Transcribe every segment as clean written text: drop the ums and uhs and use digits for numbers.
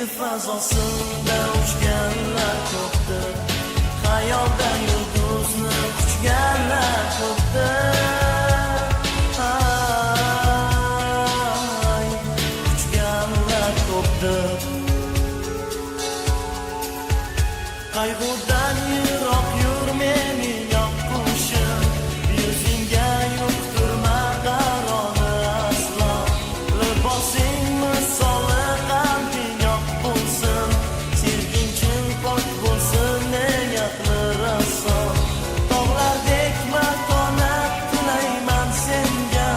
fazosida uchganlar ko'pdir, xayolda yulduzni quchganlar ko'pdir, quchganlar ko'pdir. Qayg'udan yiroq yur meni yoqqushim, yuzingga yuqtirma qaroni aslo. Libosing misoli qalbing yoq bo'lsin, sevging chin pok bo'lsin, niyatli raso. Tog'lardek matonat tilayman senga,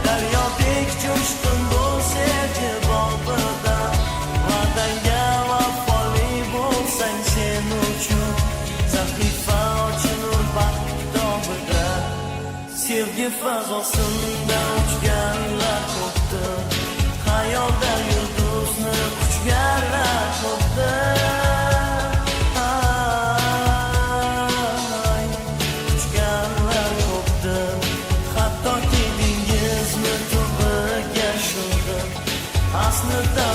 daryodek jo'shqin bo'l sevgi bog'ida. Va'dangga vafoli bo'lsang sen uchun, sahifa ochilur baxt kitobida. Sevgi fazosida uchganlar ko'pdir, xayolda yulduzni quchganlar ko'pdir, quchganlar ko'pdir. Hattoki dengizmi tubiga sho'ng'ib, aslida